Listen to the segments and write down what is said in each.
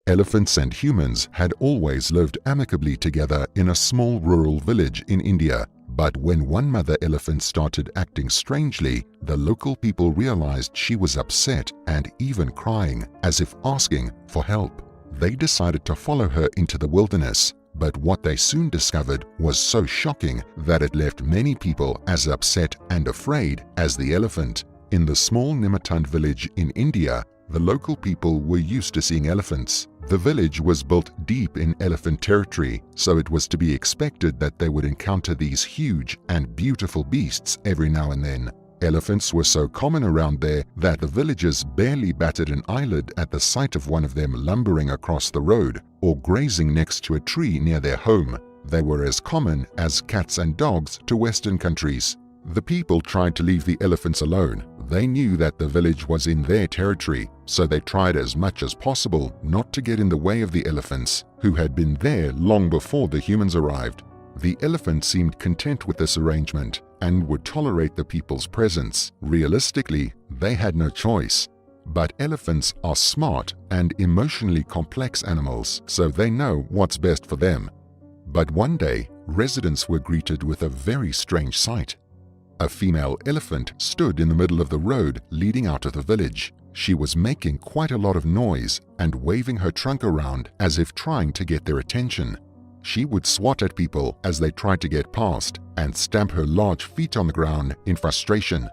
Elephants and humans had always lived amicably together in a small rural village in India. But when one mother elephant started acting strangely, the local people realized she was upset and even crying, as if asking for help. They decided to follow her into the wilderness, but what they soon discovered was so shocking that it left many people as upset and afraid as the elephant. In the small Nimatand village in India, the local people were used to seeing elephants. The village was built deep in elephant territory, so it was to be expected that they would encounter these huge and beautiful beasts every now and then. Elephants were so common around there that the villagers barely batted an eyelid at the sight of one of them lumbering across the road or grazing next to a tree near their home. They were as common as cats and dogs to Western countries. The people tried to leave the elephants alone. They knew that the village was in their territory, so they tried as much as possible not to get in the way of the elephants, who had been there long before the humans arrived. The elephant seemed content with this arrangement and would tolerate the people's presence. Realistically, they had no choice. But elephants are smart and emotionally complex animals, so they know what's best for them. But one day, residents were greeted with a very strange sight. A female elephant stood in the middle of the road leading out of the village. She was making quite a lot of noise and waving her trunk around as if trying to get their attention. She would swat at people as they tried to get past and stamp her large feet on the ground in frustration.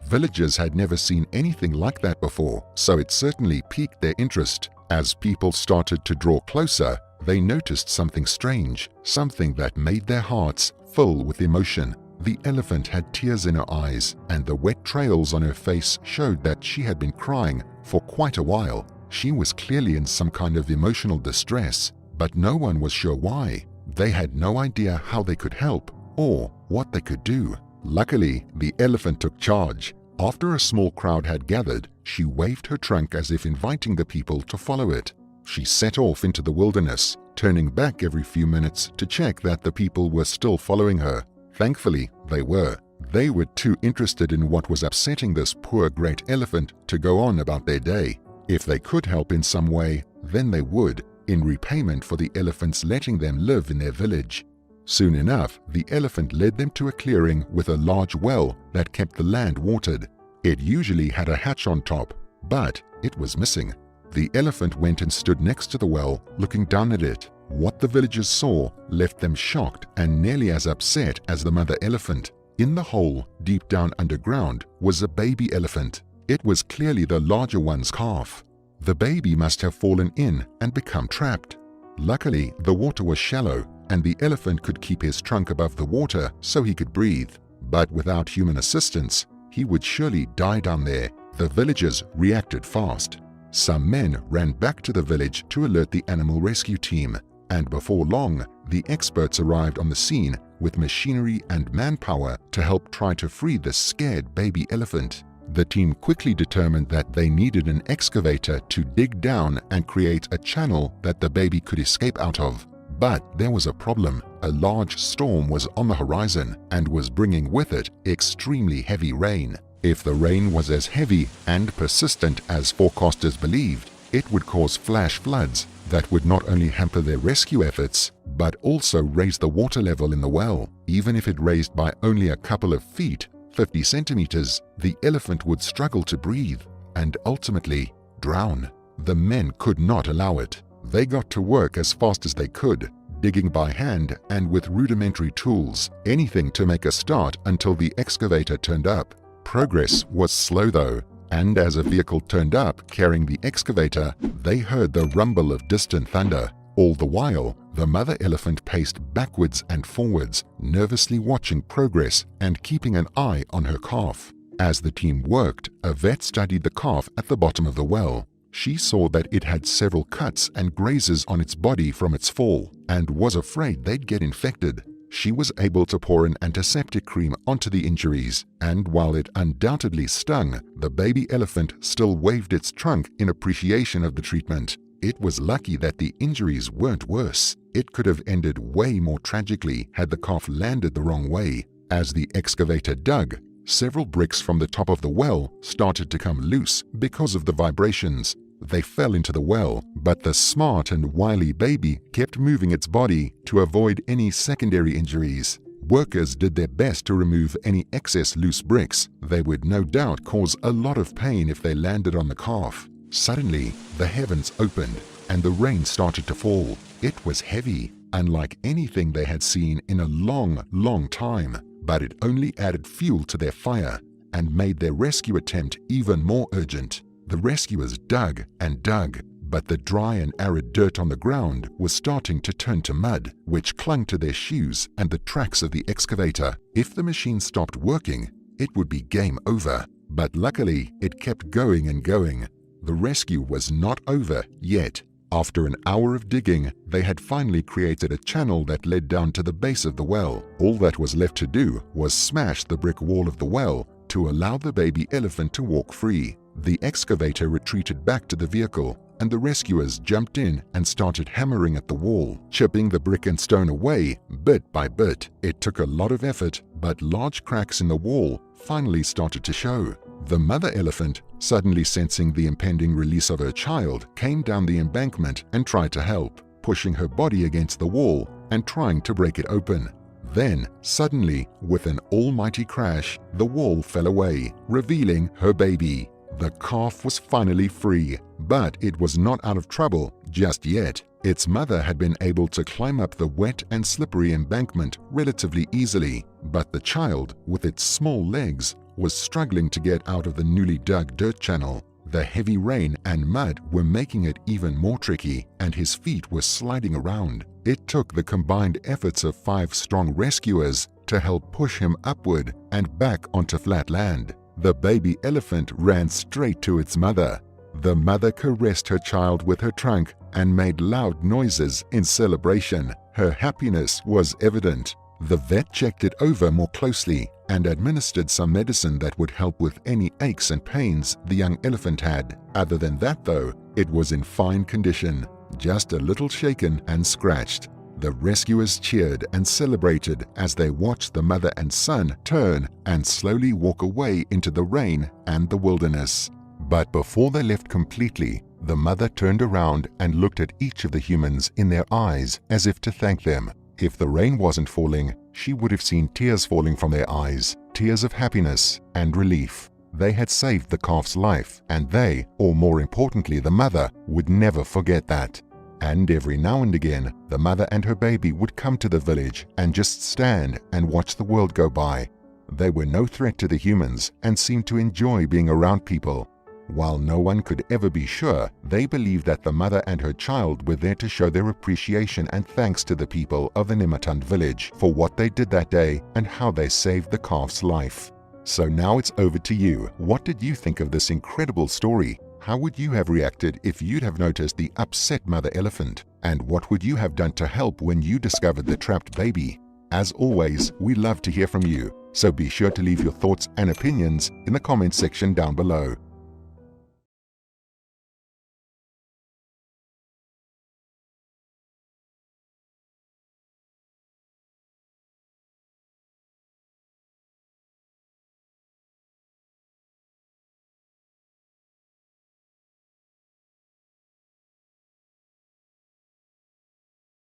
Villagers had never seen anything like that before, so it certainly piqued their interest. As people started to draw closer, they noticed something strange, something that made their hearts fill with emotion. The elephant had tears in her eyes, and the wet trails on her face showed that she had been crying for quite a while. She was clearly in some kind of emotional distress, but no one was sure why. They had no idea how they could help or what they could do. Luckily, the elephant took charge. After a small crowd had gathered, she waved her trunk as if inviting the people to follow it. She set off into the wilderness, turning back every few minutes to check that the people were still following her. Thankfully, they were. They were too interested in what was upsetting this poor great elephant to go on about their day. If they could help in some way, then they would, in repayment for the elephants letting them live in their village. Soon enough, the elephant led them to a clearing with a large well that kept the land watered. It usually had a hatch on top, but it was missing. The elephant went and stood next to the well, looking down at it. What the villagers saw left them shocked and nearly as upset as the mother elephant. In the hole, deep down underground, was a baby elephant. It was clearly the larger one's calf. The baby must have fallen in and become trapped. Luckily, the water was shallow and the elephant could keep his trunk above the water so he could breathe. But without human assistance, he would surely die down there. The villagers reacted fast. Some men ran back to the village to alert the animal rescue team. And before long, the experts arrived on the scene with machinery and manpower to help try to free the scared baby elephant. The team quickly determined that they needed an excavator to dig down and create a channel that the baby could escape out of. But there was a problem. A large storm was on the horizon and was bringing with it extremely heavy rain. If the rain was as heavy and persistent as forecasters believed, it would cause flash floods that would not only hamper their rescue efforts, but also raise the water level in the well. Even if it raised by only a couple of feet, 50 centimeters, the elephant would struggle to breathe and ultimately drown. The men could not allow it. They got to work as fast as they could, digging by hand and with rudimentary tools, anything to make a start until the excavator turned up. Progress was slow though, and as a vehicle turned up carrying the excavator, they heard the rumble of distant thunder. All the while, the mother elephant paced backwards and forwards, nervously watching progress and keeping an eye on her calf. As the team worked, a vet studied the calf at the bottom of the well. She saw that it had several cuts and grazes on its body from its fall and was afraid they'd get infected. She was able to pour an antiseptic cream onto the injuries, and while it undoubtedly stung, the baby elephant still waved its trunk in appreciation of the treatment. It was lucky that the injuries weren't worse. It could have ended way more tragically had the calf landed the wrong way. As the excavator dug, several bricks from the top of the well started to come loose because of the vibrations. They fell into the well, but the smart and wily baby kept moving its body to avoid any secondary injuries. Workers did their best to remove any excess loose bricks. They would no doubt cause a lot of pain if they landed on the calf. Suddenly, the heavens opened and the rain started to fall. It was heavy, unlike anything they had seen in a long time, but it only added fuel to their fire and made their rescue attempt even more urgent. The rescuers dug and dug, but the dry and arid dirt on the ground was starting to turn to mud, which clung to their shoes and the tracks of the excavator. If the machine stopped working, it would be game over. But luckily, it kept going and going. The rescue was not over yet. After an hour of digging, they had finally created a channel that led down to the base of the well. All that was left to do was smash the brick wall of the well to allow the baby elephant to walk free. The excavator retreated back to the vehicle, and the rescuers jumped in and started hammering at the wall, chipping the brick and stone away bit by bit. It took a lot of effort, but large cracks in the wall finally started to show. The mother elephant, suddenly sensing the impending release of her child, came down the embankment and tried to help, pushing her body against the wall and trying to break it open. Then, suddenly, with an almighty crash, the wall fell away, revealing her baby. The calf was finally free, but it was not out of trouble just yet. Its mother had been able to climb up the wet and slippery embankment relatively easily, but the child, with its small legs, was struggling to get out of the newly dug dirt channel. The heavy rain and mud were making it even more tricky, and his feet were sliding around. It took the combined efforts of 5 strong rescuers to help push him upward and back onto flat land. The baby elephant ran straight to its mother. The mother caressed her child with her trunk and made loud noises in celebration. Her happiness was evident. The vet checked it over more closely and administered some medicine that would help with any aches and pains the young elephant had. Other than that though, it was in fine condition, just a little shaken and scratched. The rescuers cheered and celebrated as they watched the mother and son turn and slowly walk away into the rain and the wilderness. But before they left completely, the mother turned around and looked at each of the humans in their eyes as if to thank them. If the rain wasn't falling, she would have seen tears falling from their eyes, tears of happiness and relief. They had saved the calf's life, and they, or more importantly the mother, would never forget that. And every now and again, the mother and her baby would come to the village and just stand and watch the world go by. They were no threat to the humans and seemed to enjoy being around people. While no one could ever be sure, they believed that the mother and her child were there to show their appreciation and thanks to the people of the Nematund village for what they did that day and how they saved the calf's life. So now it's over to you. What did you think of this incredible story? How would you have reacted if you'd have noticed the upset mother elephant? And what would you have done to help when you discovered the trapped baby? As always, we love to hear from you, so be sure to leave your thoughts and opinions in the comments section down below.